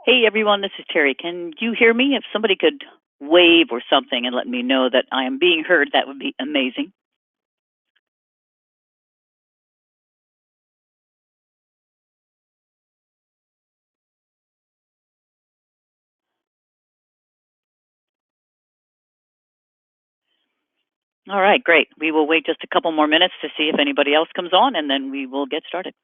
Hey everyone, this is Terry. Can you hear me? If somebody could wave or something and let me know that I am being heard, that would be amazing. All right, great. We will wait just a couple more minutes to see if anybody else comes on, and then we will get started.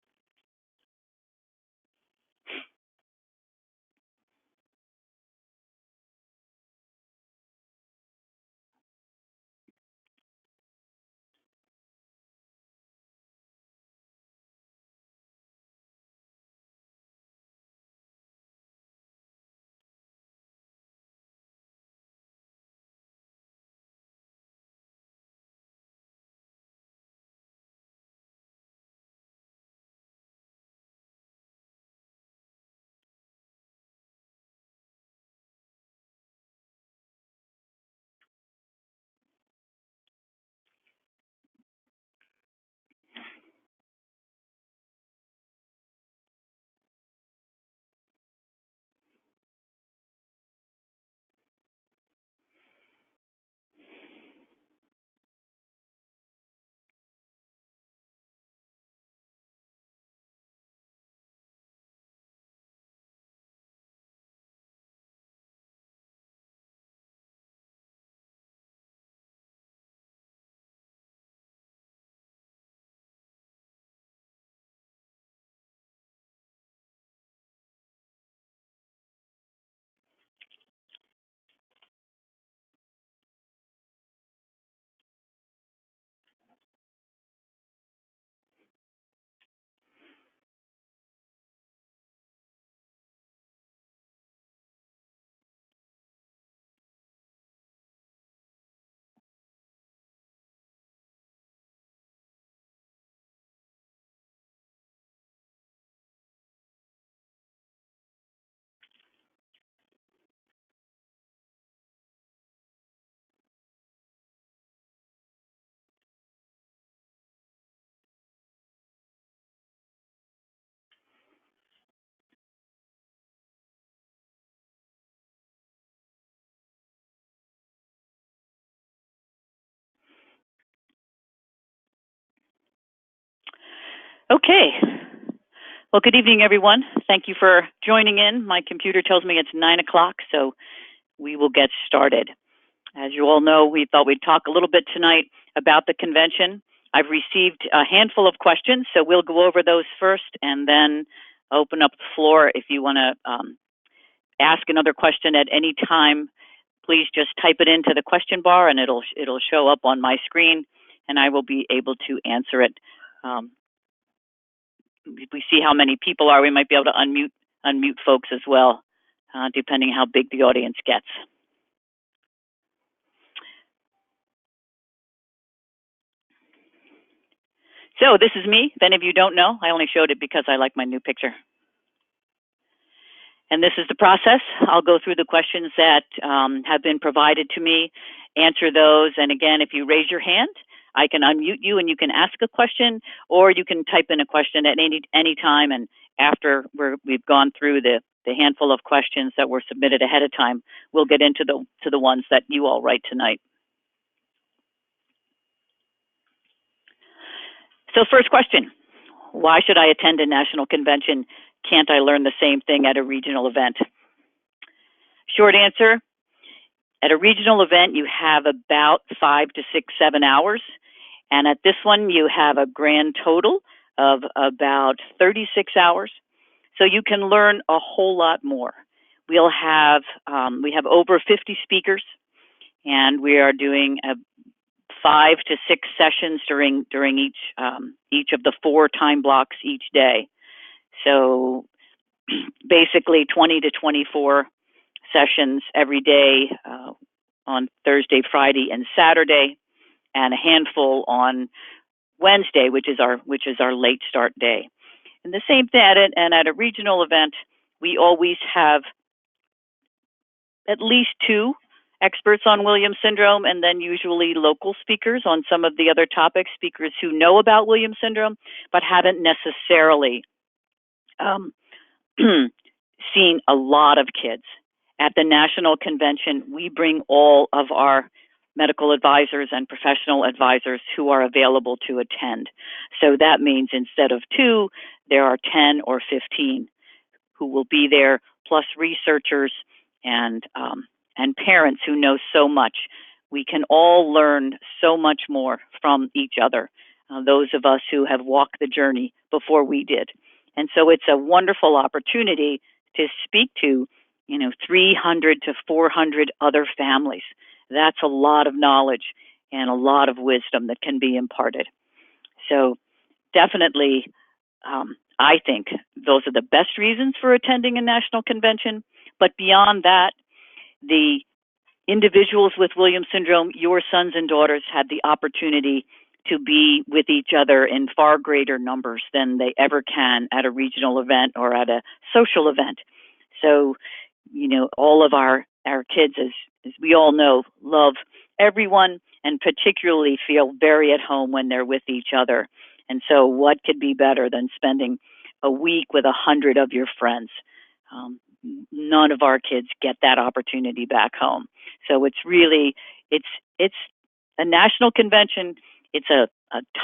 Okay. Well, good evening, everyone. Thank you for joining in. My computer tells me it's 9 o'clock, so we will get started. As you all know, we thought we'd talk a little bit tonight about the convention. I've received a handful of questions, so we'll go over those first and then open up the floor. If you want to ask another question at any time, please just type it into the question bar and it'll show up on my screen and I will be able to answer it. If we see how many people are, we might be able to unmute folks as well, depending how big the audience gets. So this is me. If any of you don't know, I only showed it because I like my new picture. And this is the process. I'll go through the questions that have been provided to me, answer those. And again, if you raise your hand, I can unmute you and you can ask a question, or you can type in a question at any time. And after we've gone through the handful of questions that were submitted ahead of time, we'll get into the ones that you all write tonight. So first question, why should I attend a national convention? Can't I learn the same thing at a regional event? Short answer, at a regional event, you have about 5 to 6, 7 hours. And at this one, you have a grand total of about 36 hours. So you can learn a whole lot more. We have over 50 speakers, and we are doing 5 to 6 sessions during each of the 4 time blocks each day. So basically 20 to 24 sessions every day on Thursday, Friday, and Saturday, and a handful on Wednesday, which is our late start day. And the same thing at a regional event, we always have at least 2 experts on Williams syndrome, and then usually local speakers on some of the other topics, speakers who know about Williams syndrome, but haven't necessarily seen a lot of kids. At the National Convention, we bring all of our medical advisors and professional advisors who are available to attend. So that means instead of 2, there are 10 or 15 who will be there, plus researchers and parents who know so much. We can all learn so much more from each other, those of us who have walked the journey before we did. And so it's a wonderful opportunity to speak to, 300 to 400 other families. That's a lot of knowledge and a lot of wisdom that can be imparted. So definitely, I think those are the best reasons for attending a national convention. But beyond that, the individuals with Williams syndrome, your sons and daughters, had the opportunity to be with each other in far greater numbers than they ever can at a regional event or at a social event. So, all of our kids, as we all know, love everyone and particularly feel very at home when they're with each other. And so what could be better than spending a week with 100 of your friends? None of our kids get that opportunity back home. So it's really, it's a national convention. It's a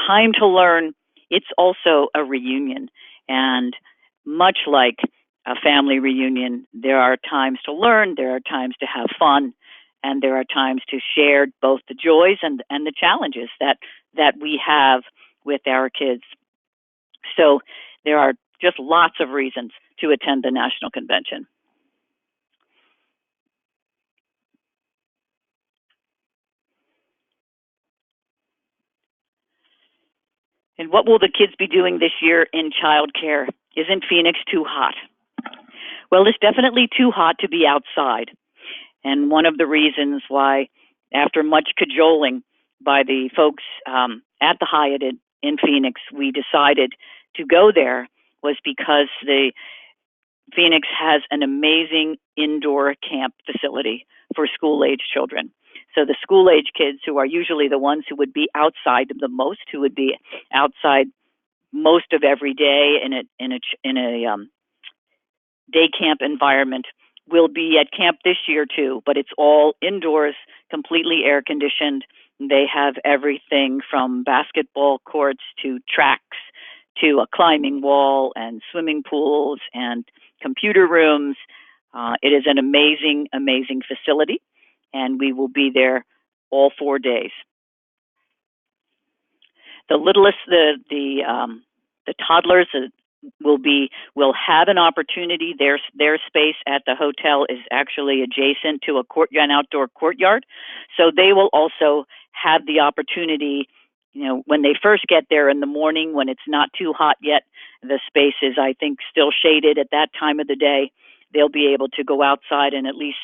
time to learn. It's also a reunion. And much like a family reunion, there are times to learn, there are times to have fun, and there are times to share both the joys and the challenges that we have with our kids. So there are just lots of reasons to attend the national convention. And what will the kids be doing this year in childcare? Isn't Phoenix too hot? Well, it's definitely too hot to be outside. And one of the reasons why, after much cajoling by the folks at the Hyatt in Phoenix, we decided to go there was because the Phoenix has an amazing indoor camp facility for school-age children. So the school-age kids, who are usually the ones who would be outside the most, who would be outside most of every day in a day camp environment, will be at camp this year too, but it's all indoors, completely air conditioned. They have everything from basketball courts to tracks to a climbing wall and swimming pools and computer rooms. It is an amazing, amazing facility, and we will be there all 4 days. The littlest, the toddlers will have an opportunity. Their space at the hotel is actually adjacent to an outdoor courtyard, so they will also have the opportunity. When they first get there in the morning, when it's not too hot yet, the space is, I think, still shaded at that time of the day. They'll be able to go outside and at least,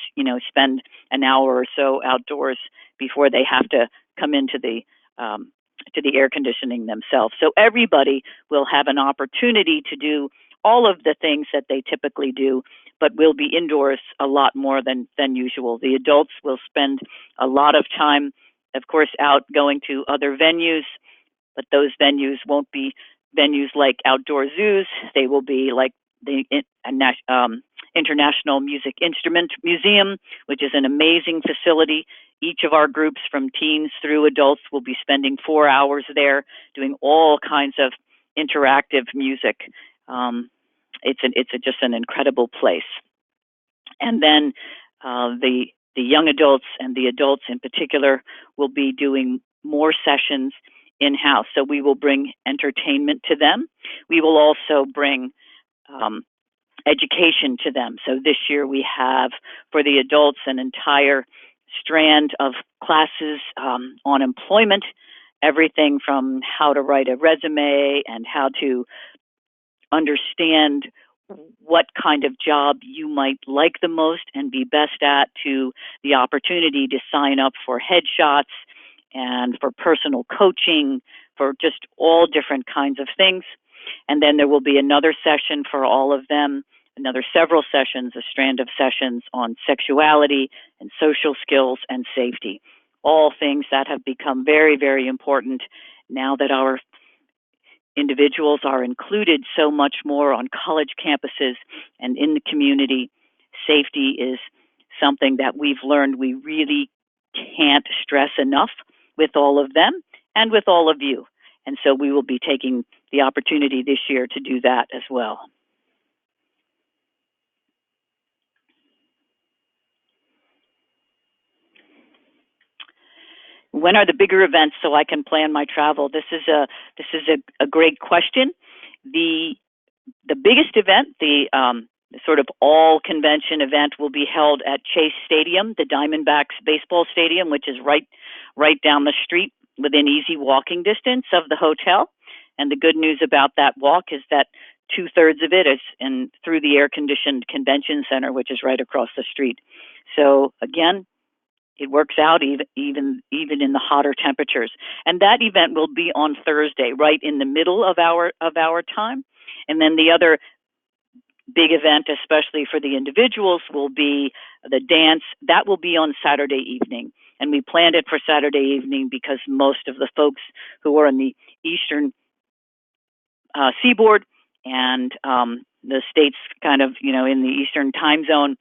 spend an hour or so outdoors before they have to come into the air conditioning themselves. So everybody will have an opportunity to do all of the things that they typically do, but will be indoors a lot more than usual. The adults will spend a lot of time, of course, out going to other venues, but those venues won't be venues like outdoor zoos. They will be like the International Music Instrument Museum, which is an amazing facility. Each of our groups, from teens through adults, will be spending 4 hours there doing all kinds of interactive music. It's just an incredible place. And then the young adults and the adults in particular will be doing more sessions in-house. So we will bring entertainment to them. We will also bring education to them. So this year we have, for the adults, an entire strand of classes on employment, everything from how to write a resume and how to understand what kind of job you might like the most and be best at, to the opportunity to sign up for headshots and for personal coaching, for just all different kinds of things. And then there will be another session for all of them, several sessions, a strand of sessions on sexuality and social skills and safety, all things that have become very, very important now that our individuals are included so much more on college campuses and in the community. Safety is something that we've learned we really can't stress enough with all of them and with all of you. And so we will be taking the opportunity this year to do that as well. When are the bigger events so I can plan my travel? This is a great question. The biggest event, the sort of all convention event, will be held at Chase Stadium, the Diamondbacks baseball stadium, which is right down the street within easy walking distance of the hotel. And the good news about that walk is that 2/3 of it is through the air-conditioned convention center, which is right across the street. So again, it works out even in the hotter temperatures. And that event will be on Thursday, right in the middle of our time. And then the other big event, especially for the individuals, will be the dance. That will be on Saturday evening. And we planned it for Saturday evening because most of the folks who are in the eastern seaboard and the states kind of, in the eastern time zone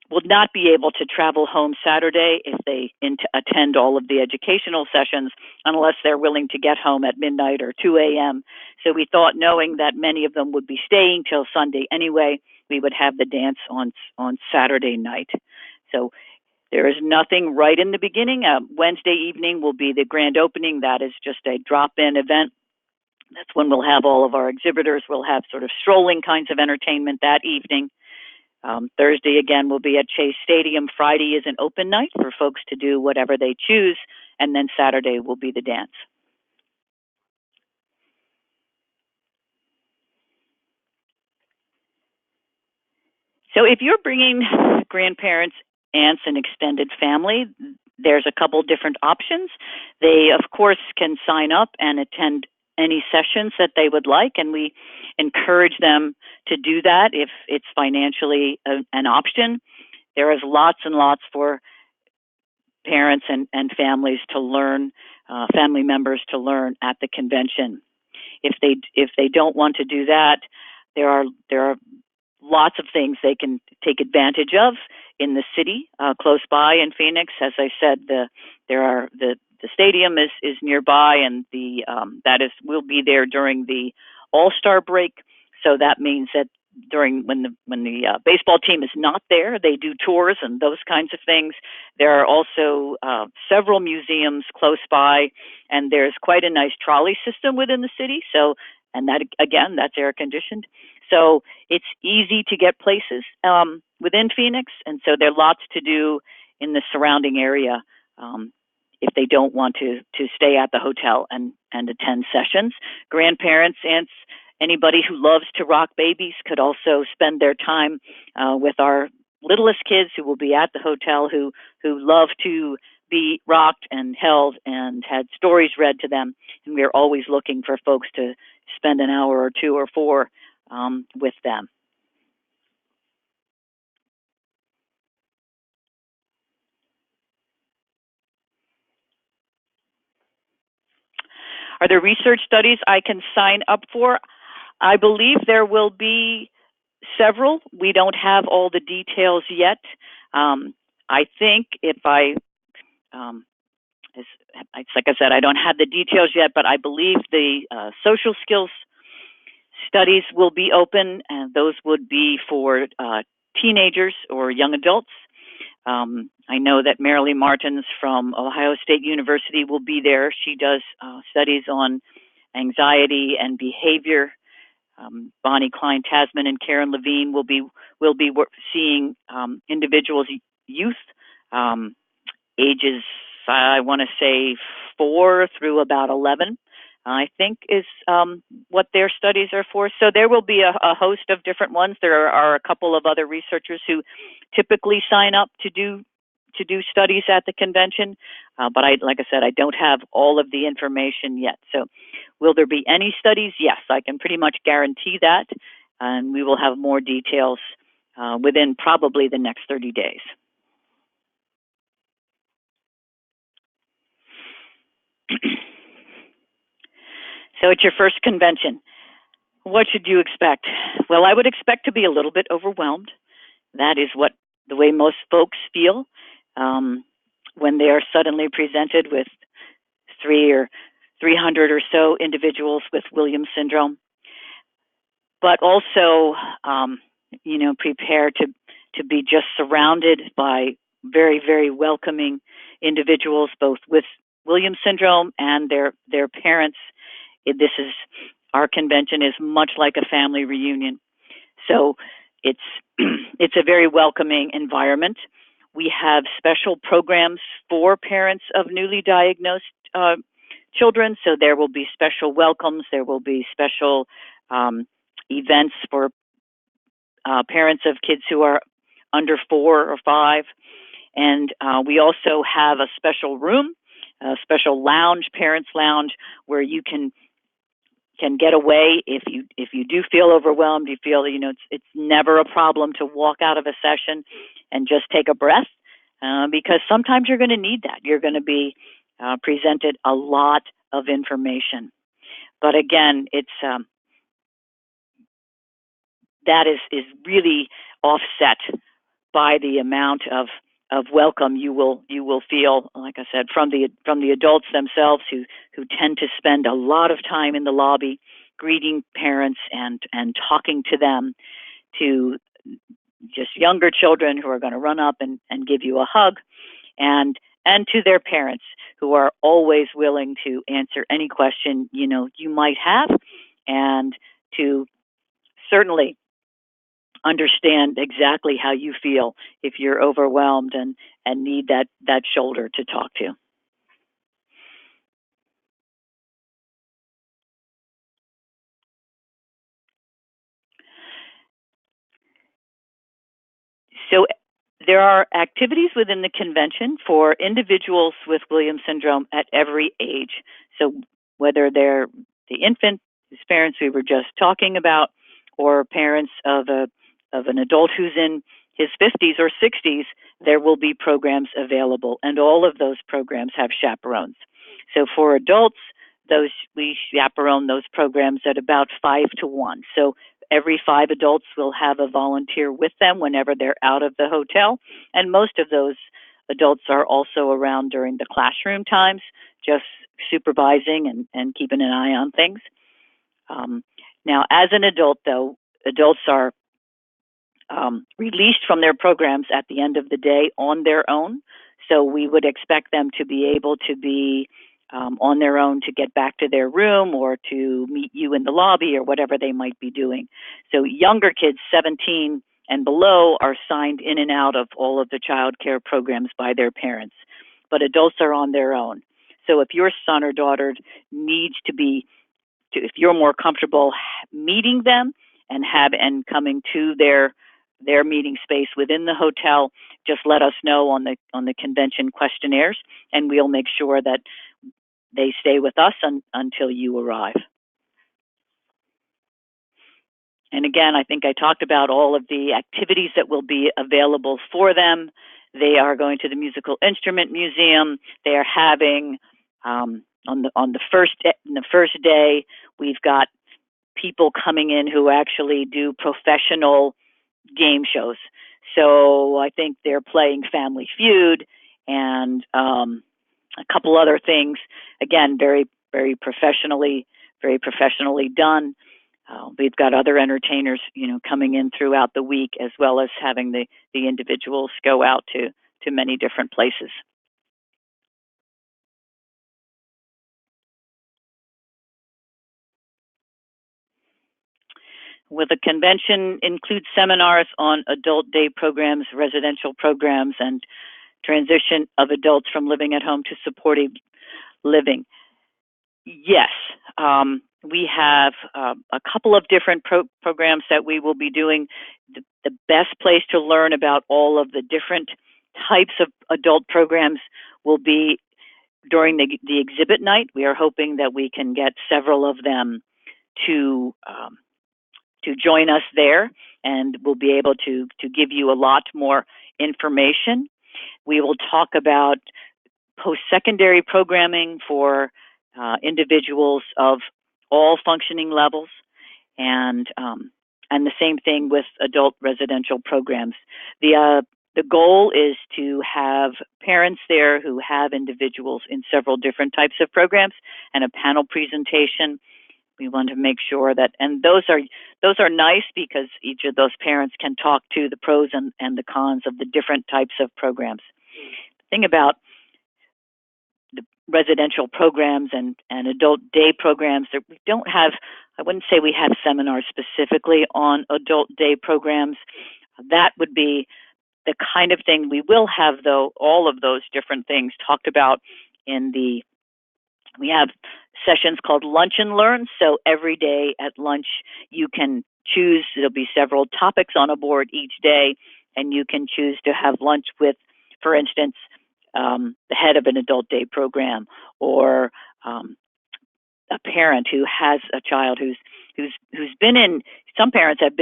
will not be able to travel home Saturday if they attend all of the educational sessions unless they're willing to get home at midnight or 2 a.m. So we thought, knowing that many of them would be staying till Sunday anyway, we would have the dance on Saturday night. So there is nothing right in the beginning. Wednesday evening will be the grand opening. That is just a drop-in event. That's when we'll have all of our exhibitors. We'll have sort of strolling kinds of entertainment that evening. Thursday, again, will be at Chase Stadium. Friday is an open night for folks to do whatever they choose. And then Saturday will be the dance. So if you're bringing grandparents, aunts, and extended family, there's a couple different options. They, of course, can sign up and attend any sessions that they would like, and we encourage them to do that if it's financially an option. There is lots and lots for parents and families to learn, family members to learn at the convention. If they don't want to do that, there are lots of things they can take advantage of in the city close by in Phoenix. As I said, the stadium is nearby, and we'll be there during the All-Star break. So that means that when the baseball team is not there, they do tours and those kinds of things. There are also several museums close by, and there's quite a nice trolley system within the city. So, and that again, that's air conditioned. So it's easy to get places within Phoenix, and so there are lots to do in the surrounding area if they don't want to stay at the hotel and attend sessions. Grandparents, aunts, anybody who loves to rock babies could also spend their time with our littlest kids who will be at the hotel who love to be rocked and held and had stories read to them. And we're always looking for folks to spend an hour or 2 or 4 with them. Are there research studies I can sign up for? I believe there will be several. We don't have all the details yet. I think it's like I said, I don't have the details yet, but I believe the social skills studies will be open, and those would be for teenagers or young adults. I know that Marilee Martins from Ohio State University will be there. She does studies on anxiety and behavior. Bonnie Klein Tasman and Karen Levine will be seeing individuals, youth, ages, I want to say 4 through about 11, I think is what their studies are for. So there will be a host of different ones. There are a couple of other researchers who typically sign up to do studies at the convention, but like I said, I don't have all of the information yet. So will there be any studies? Yes, I can pretty much guarantee that, and we will have more details within probably the next 30 days. So it's your first convention. What should you expect? Well, I would expect to be a little bit overwhelmed. That is the way most folks feel when they are suddenly presented with 300 or so individuals with Williams syndrome. But also, prepare to be just surrounded by very, very welcoming individuals, both with Williams syndrome and their parents. Our convention is much like a family reunion. So it's a very welcoming environment. We have special programs for parents of newly diagnosed children. So there will be special welcomes. There will be special events for parents of kids who are under 4 or 5. And we also have a special room, a special lounge, parents lounge, where you can get away if you do feel overwhelmed. You feel it's never a problem to walk out of a session and just take a breath, because sometimes you're going to need that. You're going to be presented a lot of information, but again, it's that is really offset by the amount of welcome you will feel, like I said, from the adults themselves who tend to spend a lot of time in the lobby greeting parents and talking to them, to just younger children who are going to run up and give you a hug, and to their parents who are always willing to answer any question you might have, and to certainly understand exactly how you feel if you're overwhelmed and need that shoulder to talk to. So there are activities within the convention for individuals with Williams syndrome at every age. So whether they're the infant whose parents we were just talking about, or parents of an adult who's in his 50s or 60s, there will be programs available, and all of those programs have chaperones. So for adults, we chaperone those programs at about 5 to 1. So every 5 adults will have a volunteer with them whenever they're out of the hotel, and most of those adults are also around during the classroom times, just supervising and keeping an eye on things. Now, as an adult, though, adults are released from their programs at the end of the day on their own. So we would expect them to be able to be on their own to get back to their room or to meet you in the lobby or whatever they might be doing. So younger kids, 17 and below, are signed in and out of all of the child care programs by their parents. But adults are on their own. So if your son or daughter needs to be, if you're more comfortable meeting them and coming to their meeting space within the hotel, just let us know on the convention questionnaires, and we'll make sure that they stay with us until you arrive. And again, I think I talked about all of the activities that will be available for them. They are going to the Musical Instrument Museum. They are having on the first day, we've got people coming in who actually do professional game shows. So I think they're playing Family Feud and a couple other things. Again, very, very professionally done. We've got other entertainers, coming in throughout the week, as well as having the individuals go out to many different places. With a convention includes seminars on adult day programs, residential programs, and transition of adults from living at home to supportive living. Yes, we have a couple of different programs that we will be doing. The best place to learn about all of the different types of adult programs will be during the exhibit night. We are hoping that we can get several of them to join us there, and we'll be able to give you a lot more information. We will talk about post-secondary programming for individuals of all functioning levels, and the same thing with adult residential programs. The goal is to have parents there who have individuals in several different types of programs and a panel presentation. We want to make sure that, and those are nice because each of those parents can talk to the pros and the cons of the different types of programs. The thing about the residential programs and adult day programs that we don't have, I wouldn't say we have seminars specifically on adult day programs. That would be the kind of thing we will have, though, all of those different things talked about we have sessions called Lunch and Learn. So every day at lunch, you can choose, there'll be several topics on a board each day, and you can choose to have lunch with, for instance, the head of an adult day program, or a parent who has a child who's been in. Some parents have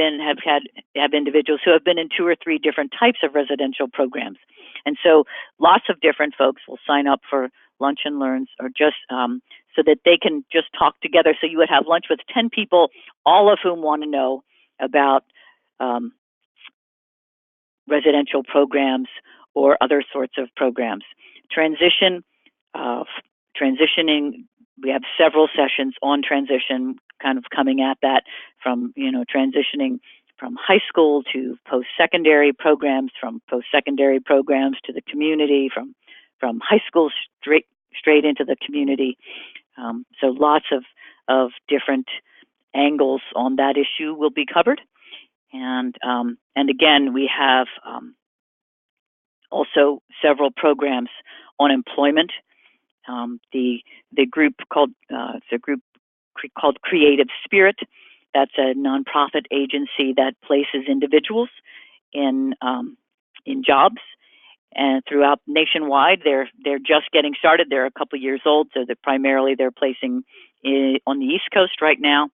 individuals who have been in 2 or 3 different types of residential programs, and so lots of different folks will sign up for lunch and learns, or just so that they can just talk together. So you would have lunch with 10 people, all of whom want to know about residential programs or other sorts of programs. Transitioning, we have several sessions on transition, kind of coming at that from, transitioning from high school to post-secondary programs, from post-secondary programs to the community, from high school straight into the community. So lots of different angles on that issue will be covered. And again, we have also several programs on employment. The group called Creative Spirit. That's a nonprofit agency that places individuals in jobs, and throughout nationwide. They're just getting started. They're a couple years old, so they're placing on the East Coast right now,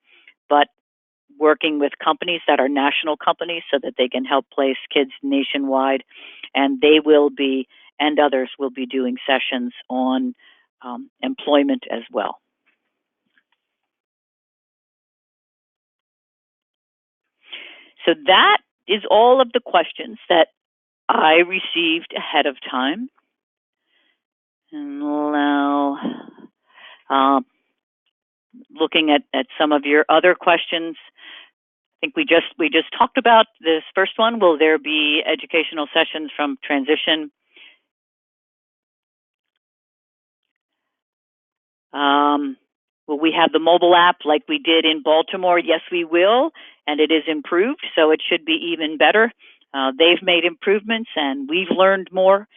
but working with companies that are national companies so that they can help place kids nationwide, and they will be, and others will be, doing sessions on employment as well. So that is all of the questions that I received ahead of time. And now, looking at some of your other questions, I think we just talked about this first one. Will there be educational sessions from transition? Will we have the mobile app like we did in Baltimore? Yes, we will, and it is improved, so it should be even better. They've made improvements, and we've learned more.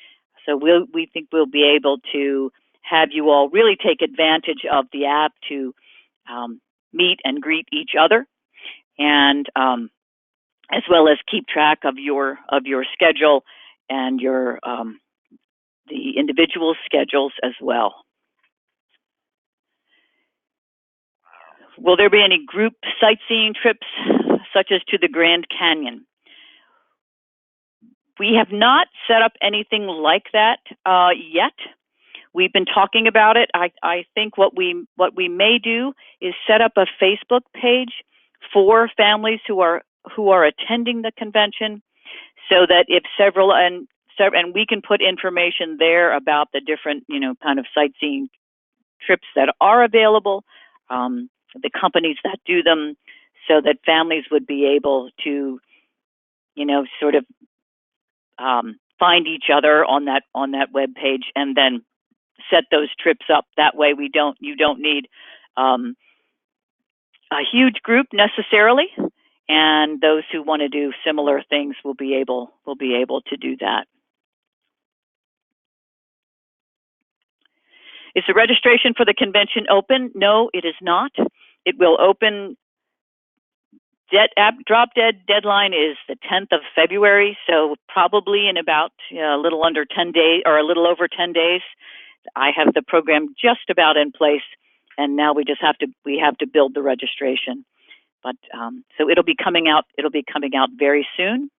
So we think we'll be able to have you all really take advantage of the app to meet and greet each other, and as well as keep track of your schedule and your the individual schedules as well. Will there be any group sightseeing trips, such as to the Grand Canyon? We have not set up anything like that yet. We've been talking about it. I think what we may do is set up a Facebook page for families who are attending the convention, so that if several and we can put information there about the different kind of sightseeing trips that are available, the companies that do them, so that families would be able to sort of find each other on that web page, and then set those trips up. That way you don't need a huge group necessarily, and those who want to do similar things will be able to do that. Is the registration for the convention open? No, it is not. It will open. Drop dead deadline is the 10th of February, so probably in about a little under 10 days, or a little over 10 days. I have the program just about in place, and now we have to build the registration. But so it'll be coming out. It'll be coming out very soon.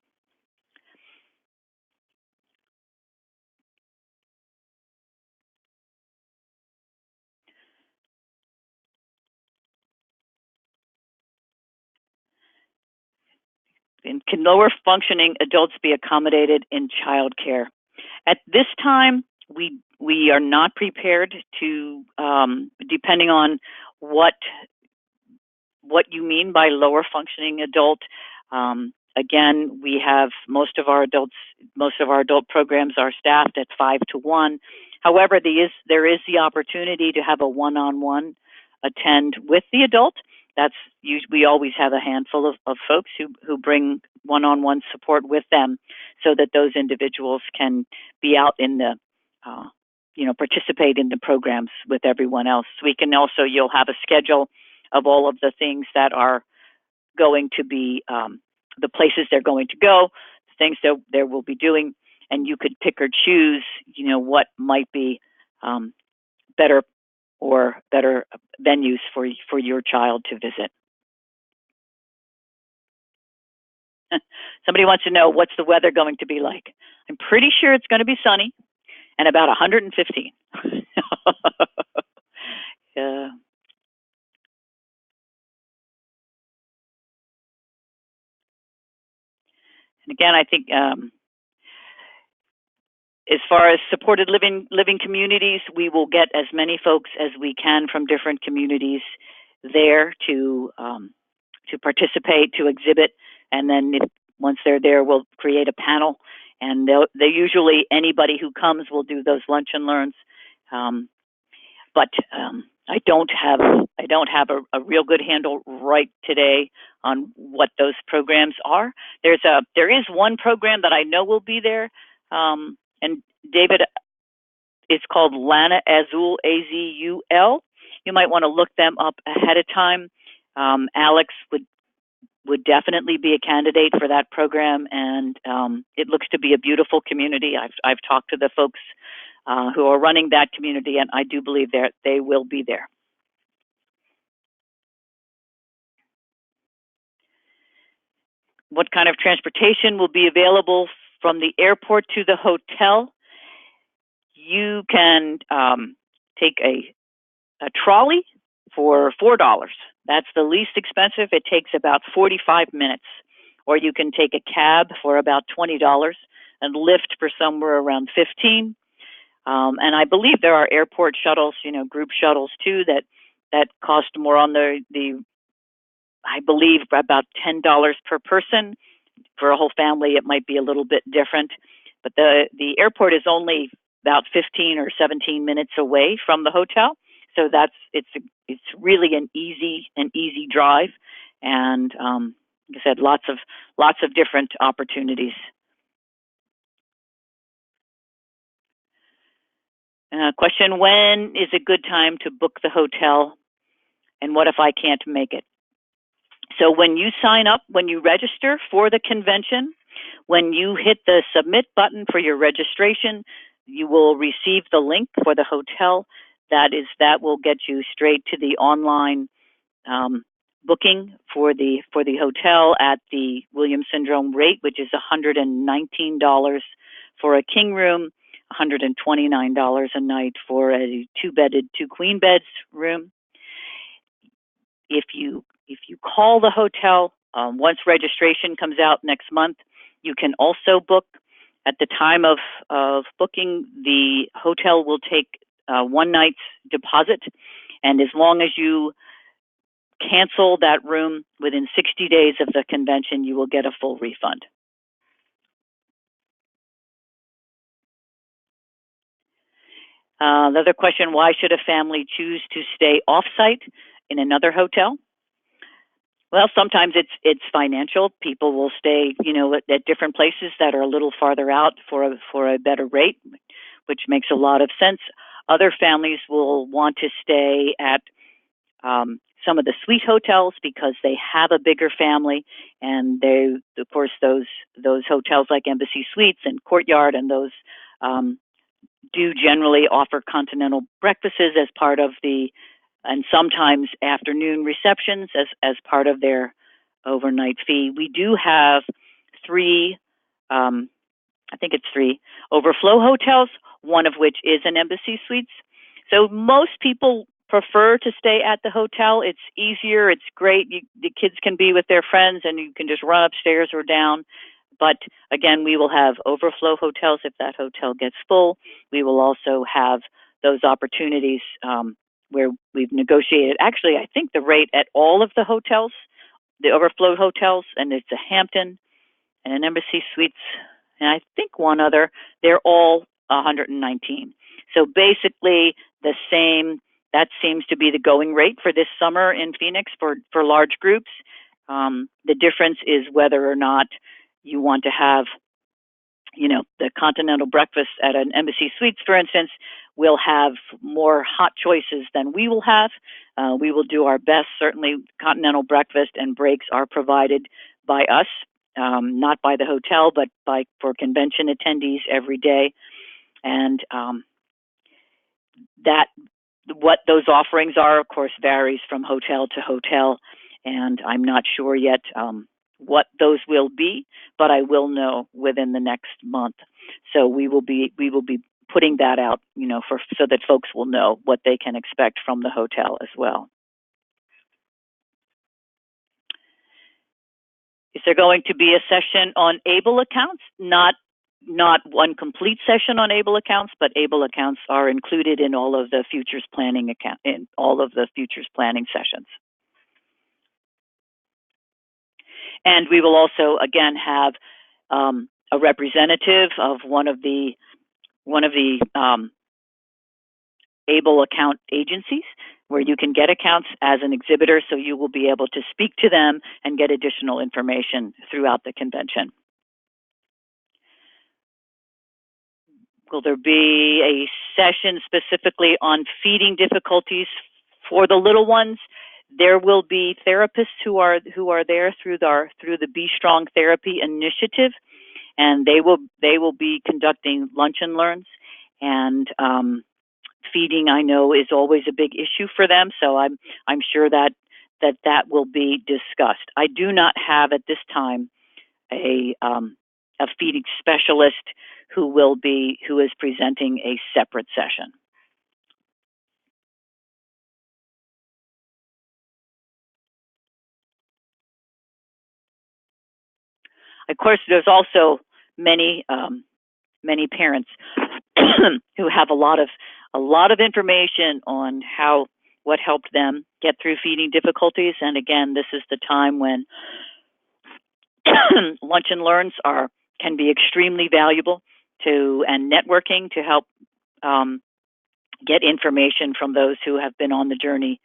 can lower functioning adults be accommodated in childcare? At this time, we are not prepared to, depending on what you mean by lower functioning adult. Again, we have most of our adult programs are staffed at 5 to 1. However, there is the opportunity to have a one-on-one attend with the adult. We always have a handful of folks who bring one-on-one support with them, so that those individuals can be out in the, participate in the programs with everyone else. You'll have a schedule of all of the things that are going to be, the places they're going to go, the things that they will be doing, and you could pick or choose, what might be better venues for your child to visit. Somebody wants to know, what's the weather going to be like? I'm pretty sure it's going to be sunny and about 115. Yeah. And again, I think as far as supported living communities, we will get as many folks as we can from different communities there to participate, to exhibit, and then once they're there, we'll create a panel, and they usually, anybody who comes will do those lunch and learns. But I don't have a real good handle right today on what those programs are. There is one program that I know will be there, and David, it's called Lana Azul, AZUL. You might want to look them up ahead of time. Alex would definitely be a candidate for that program, and it looks to be a beautiful community. I've talked to the folks who are running that community, and I do believe they will be there. What kind of transportation will be available from the airport to the hotel? You can take a trolley for $4. That's the least expensive. It takes about 45 minutes. Or you can take a cab for about $20 and Lyft for somewhere around $15. And I believe there are airport shuttles, group shuttles too, that cost more on I believe about $10 per person. For a whole family, it might be a little bit different. But the airport is only about 15 or 17 minutes away from the hotel. So it's really an easy drive, and like I said, lots of different opportunities. Question: when is a good time to book the hotel, and what if I can't make it? So when you sign up, when you register for the convention, when you hit the submit button for your registration, you will receive the link for the hotel. That will get you straight to the online booking for the hotel at the Williams Syndrome rate, which is $119 for a king room, $129 a night for a 2-bedded, 2 queen beds room. If you call the hotel, once registration comes out next month, you can also book. At the time of booking, the hotel will take 1 night's deposit, and as long as you cancel that room within 60 days of the convention, you will get a full refund. Another question: why should a family choose to stay off-site in another hotel? Well, sometimes it's financial. People will stay, at different places that are a little farther out for a better rate, which makes a lot of sense. Other families will want to stay at some of the suite hotels because they have a bigger family, and of course, those hotels like Embassy Suites and Courtyard and those do generally offer continental breakfasts as part of and sometimes afternoon receptions as part of their overnight fee. We do have 3, I think it's 3 overflow hotels, one of which is an Embassy Suites. So most people prefer to stay at the hotel, it's easier, it's great. The kids can be with their friends and you can just run upstairs or down. But again, we will have overflow hotels if that hotel gets full. We will also have those opportunities where we've negotiated. Actually, I think the rate at all of the hotels, the overflow hotels, and it's a Hampton and an Embassy Suites, and I think one other, they're all 119. So basically the same, that seems to be the going rate for this summer in Phoenix for large groups. The difference is whether or not you want to have, the continental breakfast at an Embassy Suites, for instance, will have more hot choices than we will have. We will do our best. Certainly, continental breakfast and breaks are provided by us, not by the hotel, but for convention attendees every day. And what those offerings are, of course, varies from hotel to hotel. And I'm not sure yet what those will be, but I will know within the next month. So we will be putting that out, so that folks will know what they can expect from the hotel as well. Is there going to be a session on ABLE accounts? Not one complete session on ABLE accounts, but ABLE accounts are included in all of the futures planning sessions. And we will also, again, have a representative of one of the ABLE account agencies where you can get accounts as an exhibitor, so you will be able to speak to them and get additional information throughout the convention. Will there be a session specifically on feeding difficulties for the little ones? There will be therapists who are there through the Be Strong Therapy initiative, and they will be conducting lunch and learns. And feeding, I know, is always a big issue for them, so I'm sure that will be discussed. I do not have at this time a feeding specialist who is presenting a separate session. Of course, there's also many parents who have a lot of information on what helped them get through feeding difficulties. And again, this is the time when lunch and learns can be extremely valuable and networking to help get information from those who have been on the journey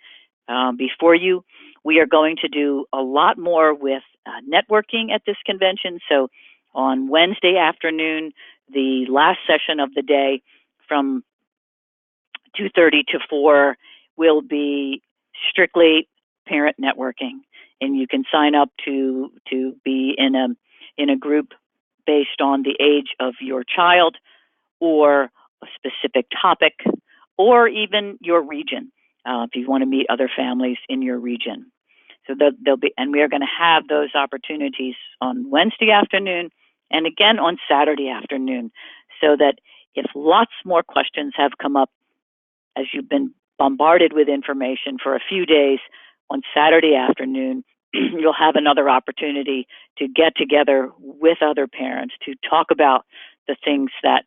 before you. We are going to do a lot more with networking at this convention. So on Wednesday afternoon, the last session of the day from 2:30 to 4 will be strictly parent networking. And you can sign up to be in a group based on the age of your child or a specific topic or even your region, if you want to meet other families in your region. So and we are going to have those opportunities on Wednesday afternoon and again on Saturday afternoon, so that if lots more questions have come up as you've been bombarded with information for a few days, on Saturday afternoon, you'll have another opportunity to get together with other parents to talk about the things that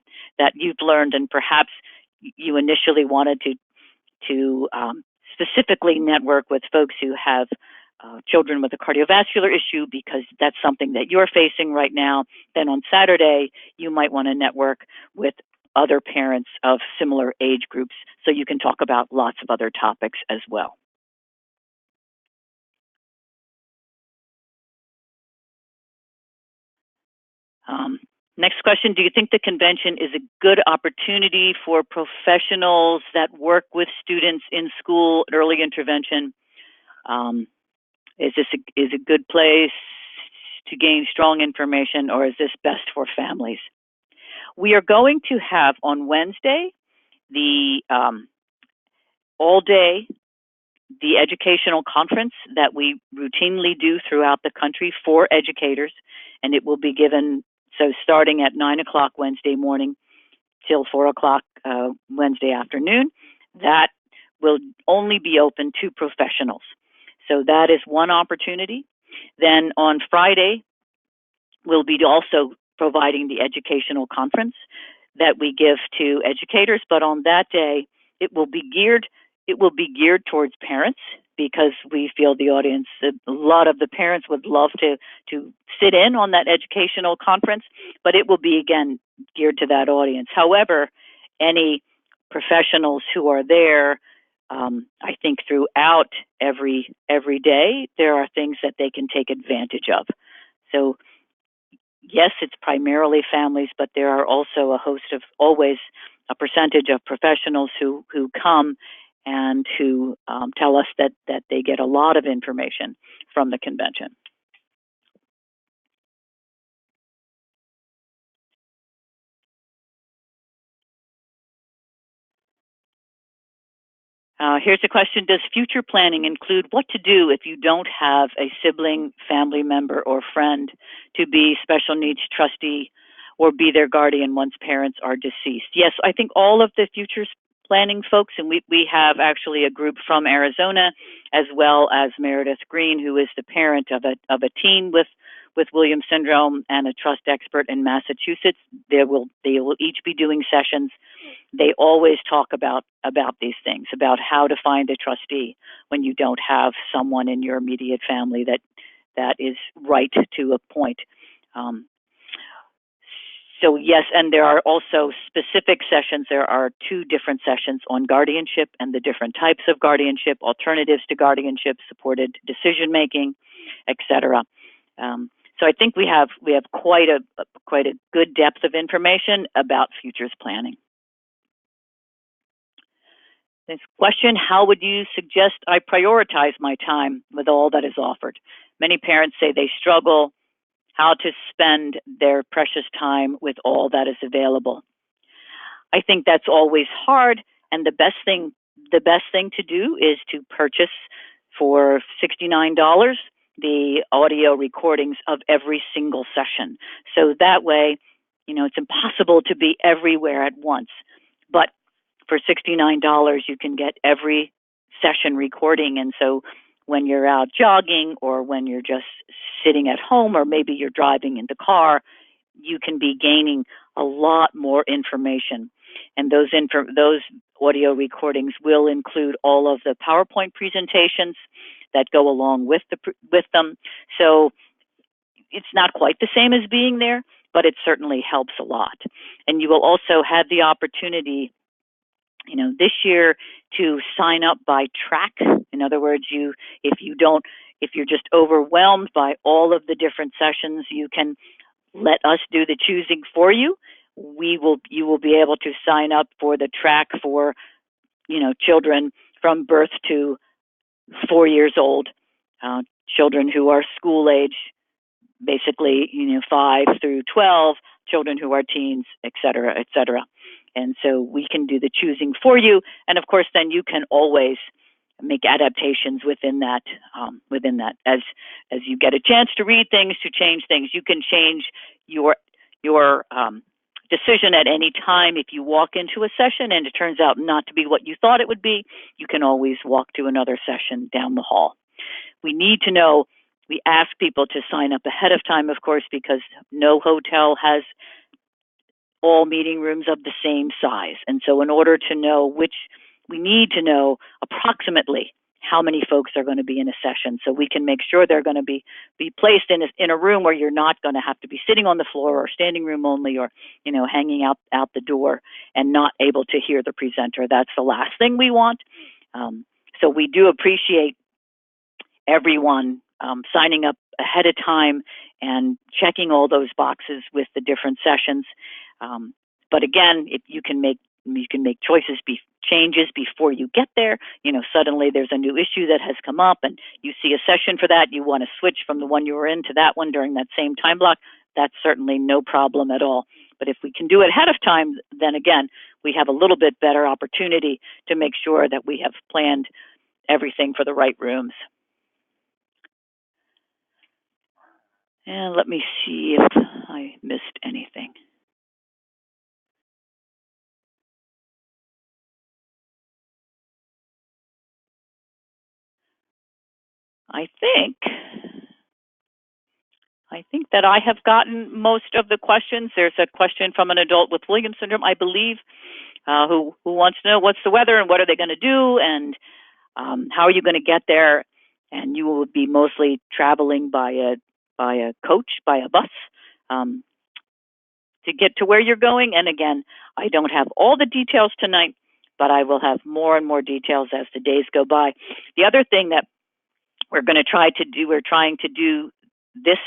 you've learned, and perhaps you initially wanted to specifically network with folks who have children with a cardiovascular issue because that's something that you're facing right now. Then on Saturday, you might want to network with other parents of similar age groups so you can talk about lots of other topics as well. Next question, do you think the convention is a good opportunity for professionals that work with students in school early intervention? Is this a good place to gain strong information, or is this best for families? We are going to have on Wednesday the all-day the educational conference that we routinely do throughout the country for educators, and it will be given, so starting at 9 o'clock Wednesday morning till 4 o'clock Wednesday afternoon. That will only be open to professionals. So that is one opportunity. Then on Friday, we'll be also providing the educational conference that we give to educators, but on that day, it will be geared towards parents, because we feel the audience, a lot of the parents would love to sit in on that educational conference, but it will be, again, geared to that audience. However, any professionals who are there, I think throughout every day, there are things that they can take advantage of. So yes, it's primarily families, but there are also a host of, always a percentage of professionals who come and who tell us that they get a lot of information from the convention. Here's a question. Does future planning include what to do if you don't have a sibling, family member, or friend to be special needs trustee or be their guardian once parents are deceased? Yes, I think all of the future planning folks, and we have actually a group from Arizona, as well as Meredith Green, who is the parent of a teen with Williams syndrome, and a trust expert in Massachusetts. They will each be doing sessions. They always talk about these things, about how to find a trustee when you don't have someone in your immediate family that is right to appoint. So yes, and there are also specific sessions. There are 2 different sessions on guardianship and the different types of guardianship, alternatives to guardianship, supported decision making, etc. So I think we have quite a good depth of information about futures planning. This question: how would you suggest I prioritize my time with all that is offered? Many parents say they struggle how to spend their precious time with all that is available. I think that's always hard, and the best thing to do is to purchase for $69 the audio recordings of every single session. So that way, it's impossible to be everywhere at once. But for $69, you can get every session recording. And so when you're out jogging, or when you're just sitting at home, or maybe you're driving in the car, you can be gaining a lot more information. And those audio recordings will include all of the PowerPoint presentations that go along with them. So it's not quite the same as being there, but it certainly helps a lot. And you will also have the opportunity, this year, to sign up by track. In other words, if you're just overwhelmed by all of the different sessions, you can let us do the choosing for you. You will be able to sign up for the track for, children from birth to 4 years old, children who are school age, basically, 5 through 12, children who are teens, et cetera, et cetera. And so we can do the choosing for you. And of course, then you can always make adaptations within that. As you get a chance to read things, to change things, you can change your decision at any time. If you walk into a session and it turns out not to be what you thought it would be, you can always walk to another session down the hall. We need to know. We ask people to sign up ahead of time, of course, because no hotel has all meeting rooms of the same size. And so in order to know we need to know approximately how many folks are going to be in a session, so we can make sure they're going to be placed in a room where you're not going to have to be sitting on the floor, or standing room only, or hanging out the door and not able to hear the presenter. That's the last thing we want. So we do appreciate everyone signing up ahead of time and checking all those boxes with the different sessions. But again, if you can make changes before you get there. Suddenly there's a new issue that has come up, and you see a session for that. You want to switch from the one you were in to that one during that same time block. That's certainly no problem at all. But if we can do it ahead of time, then again, we have a little bit better opportunity to make sure that we have planned everything for the right rooms. And let me see if I missed anything. I think that I have gotten most of the questions. There's a question from an adult with Williams syndrome, I believe, who wants to know what's the weather and what are they going to do and how are you going to get there. And you will be mostly traveling by a coach, by a bus, to get to where you're going. And again, I don't have all the details tonight, but I will have more and more details as the days go by. The other thing that we're trying to do this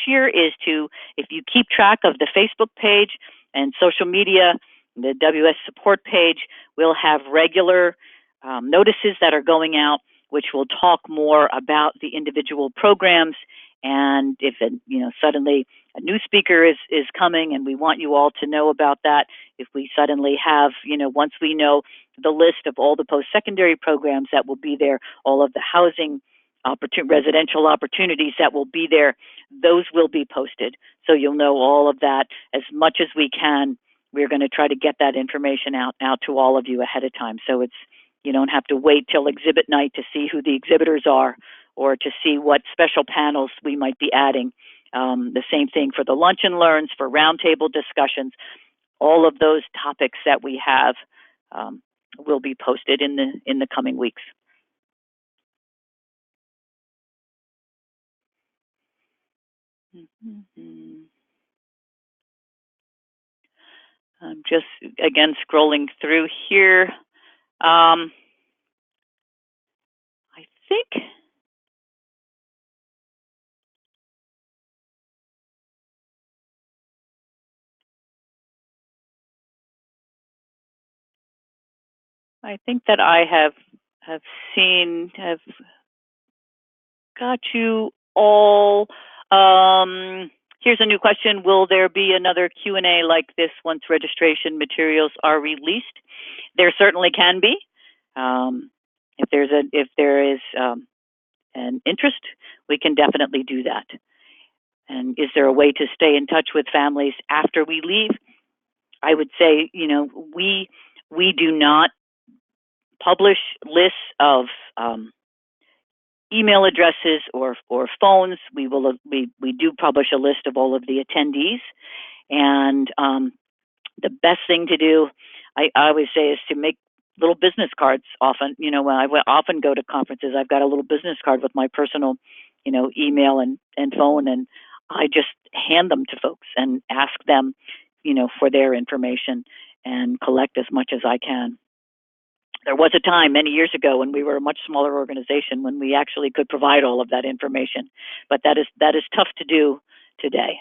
year is to, if you keep track of the Facebook page and social media, the WS support page, we'll have regular notices that are going out, which will talk more about the individual programs. And if suddenly a new speaker is coming, and we want you all to know about that. If we suddenly have, once we know the list of all the post-secondary programs that will be there, all of the housing residential opportunities that will be there, those will be posted. So you'll know all of that as much as we can. We're going to try to get that information out to all of you ahead of time. So you don't have to wait till exhibit night to see who the exhibitors are or to see what special panels we might be adding. The same thing for the lunch and learns, for roundtable discussions. All of those topics that we have will be posted in the coming weeks. I'm just, again, scrolling through here. I think that I have got you all. Here's a new question. Will there be another Q&A like this once registration materials are released? There certainly can be. If there is an interest, we can definitely do that. And is there a way to stay in touch with families after we leave? I would say, we do not publish lists of email addresses or phones. We do publish a list of all of the attendees, and the best thing to do, I always say, is to make little business cards. Often, when I often go to conferences, I've got a little business card with my personal, email and phone, and I just hand them to folks and ask them, for their information and collect as much as I can. There was a time many years ago when we were a much smaller organization when we actually could provide all of that information, but that is tough to do today.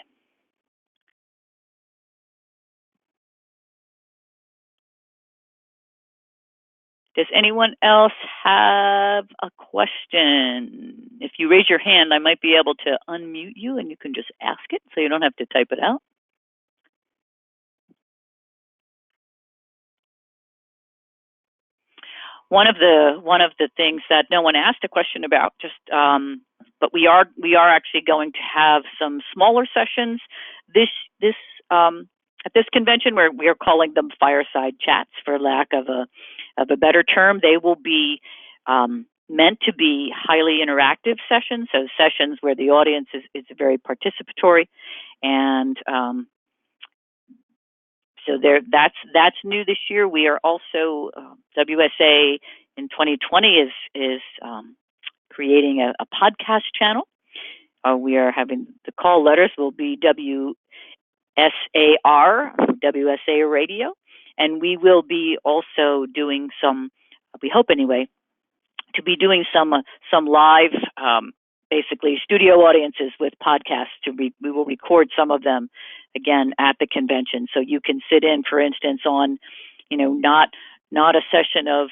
Does anyone else have a question? If you raise your hand, I might be able to unmute you and you can just ask it so you don't have to type it out. One of the things that no one asked a question about, but we are actually going to have some smaller sessions at this convention, where we are calling them fireside chats for lack of a better term. They will be meant to be highly interactive sessions, so sessions where the audience is very participatory, and so that's new this year. We are also WSA in 2020 is creating a podcast channel. We are having the call letters will be WSA Radio, and we will be also doing some. We hope anyway to be doing some live. Basically studio audiences with podcasts. We will record some of them again at the convention, so you can sit in, for instance, on, not a session of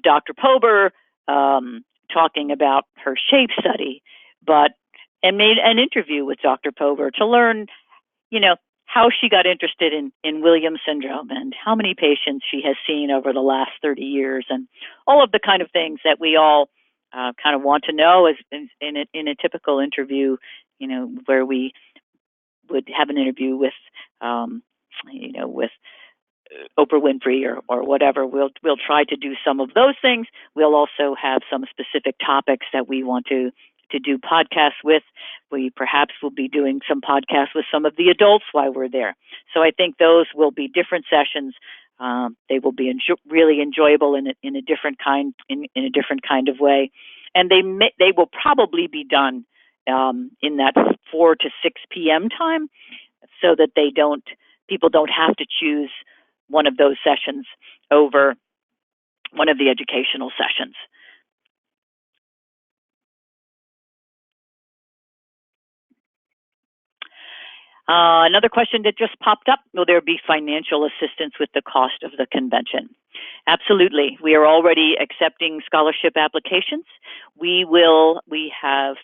Dr. Pober talking about her SHAPE study, but made an interview with Dr. Pober to learn, how she got interested in Williams syndrome and how many patients she has seen over the last 30 years, and all of the kind of things that we all kind of want to know as in a typical interview, where we would have an interview with, with Oprah Winfrey or whatever. We'll try to do some of those things. We'll also have some specific topics that we want to do podcasts with. We perhaps will be doing some podcasts with some of the adults while we're there. So I think those will be different sessions. They will be really enjoyable in a different kind of way, and they will probably be done in that 4 to 6 p.m. time, so that people don't have to choose one of those sessions over one of the educational sessions. Another question that just popped up: will there be financial assistance with the cost of the convention? Absolutely. We are already accepting scholarship applications. We have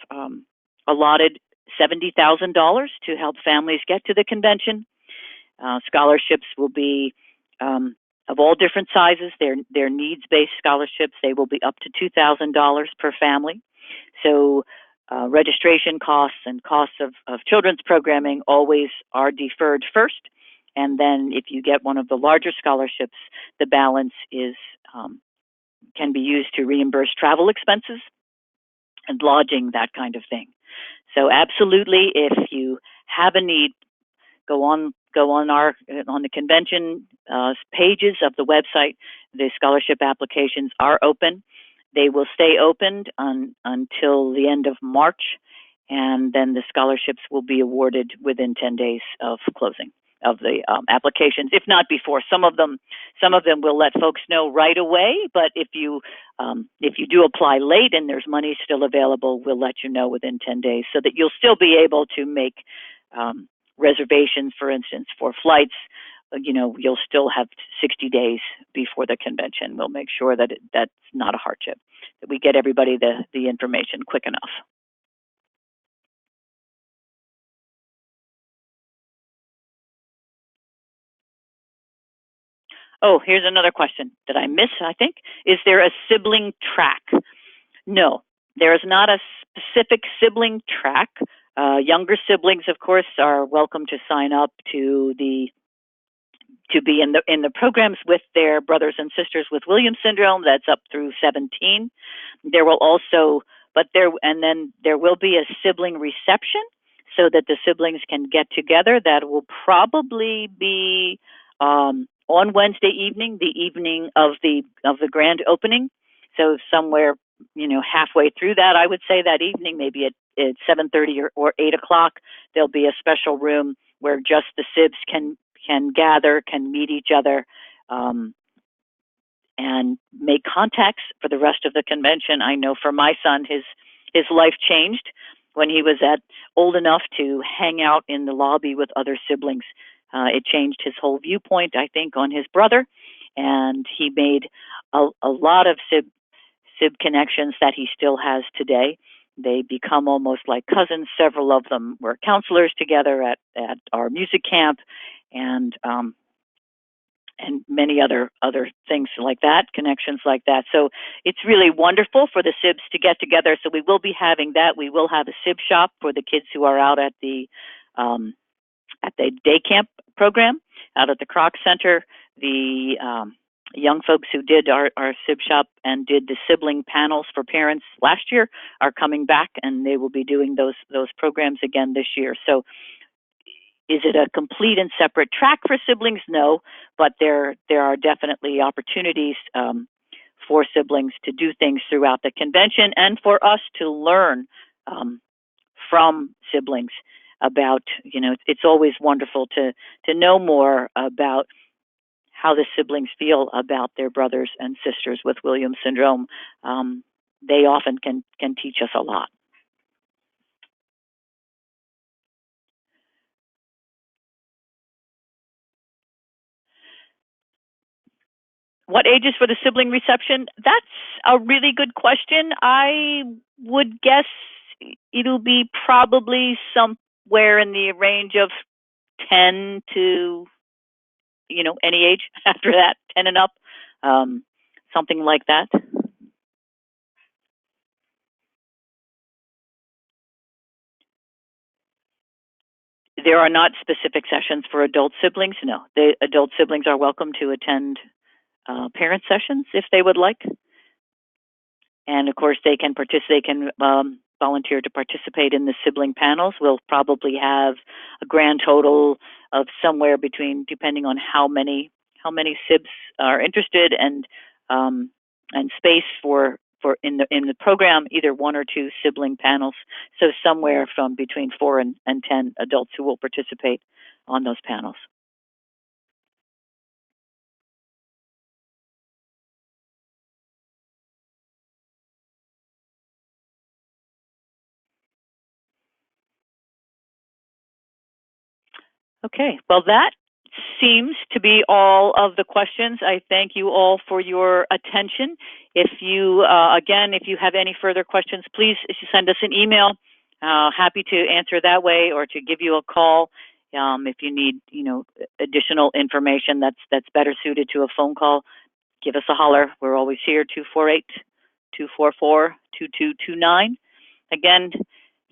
allotted $70,000 to help families get to the convention. Scholarships will be of all different sizes. They're needs-based scholarships. They will be up to $2,000 per family. So registration costs and costs of children's programming always are deferred first. And then if you get one of the larger scholarships, the balance can be used to reimburse travel expenses and lodging, that kind of thing. So absolutely, if you have a need, go on the convention pages of the website. The scholarship applications are open. They will stay opened until the end of March, and then the scholarships will be awarded within 10 days of closing of the applications, if not before. Some of them will let folks know right away, but if you do apply late and there's money still available, we'll let you know within 10 days, so that you'll still be able to make reservations, for instance, for flights. You'll still have 60 days before the convention. We'll make sure that that's not a hardship, that we get everybody the information quick enough. Oh, here's another question that I missed, I think. Is there a sibling track? No, there is not a specific sibling track. Younger siblings, of course, are welcome to sign up to be in the programs with their brothers and sisters with Williams syndrome. That's up through 17. There will also, there will be a sibling reception, so that the siblings can get together. That will probably be on Wednesday evening, the evening of the grand opening. So somewhere, halfway through that, I would say that evening, maybe at 7:30 or 8 o'clock, there'll be a special room where just the sibs can gather, can meet each other, and make contacts for the rest of the convention. I know for my son, his life changed when he was old enough to hang out in the lobby with other siblings. It changed his whole viewpoint, I think, on his brother, and he made a lot of sib connections that he still has today. They become almost like cousins. Several of them were counselors together at our music camp, and many other things like that, connections like that. So it's really wonderful for the sibs to get together. So we will be having that. We will have a sib shop for the kids who are out at the day camp program out at the Kroc Center. The young folks who did our sib shop and did the sibling panels for parents last year are coming back, and they will be doing those programs again this year. So is it a complete and separate track for siblings? No, but there are definitely opportunities for siblings to do things throughout the convention, and for us to learn from siblings about, it's always wonderful to know more about how the siblings feel about their brothers and sisters with Williams syndrome. They often can teach us a lot. What ages for the sibling reception? That's a really good question. I would guess it'll be probably somewhere in the range of 10 to, any age after that, 10 and up, something like that. There are not specific sessions for adult siblings. No, the adult siblings are welcome to attend parent sessions if they would like. And of course, they can participate. They can volunteer to participate in the sibling panels. We'll probably have a grand total of somewhere between, depending on how many sibs are interested, and space for in the program, either 1 or 2 sibling panels. So somewhere from between 4 and 10 adults who will participate on those panels. Okay, well, that seems to be all of the questions. I thank you all for your attention. If you, again, if you have any further questions, please send us an email. Happy to answer that way, or to give you a call if you need, additional information that's better suited to a phone call. Give us a holler. We're always here, 248-244-2229. Again,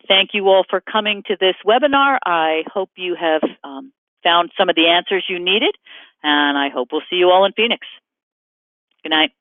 thank you all for coming to this webinar. I hope you have found some of the answers you needed, and I hope we'll see you all in Phoenix. Good night.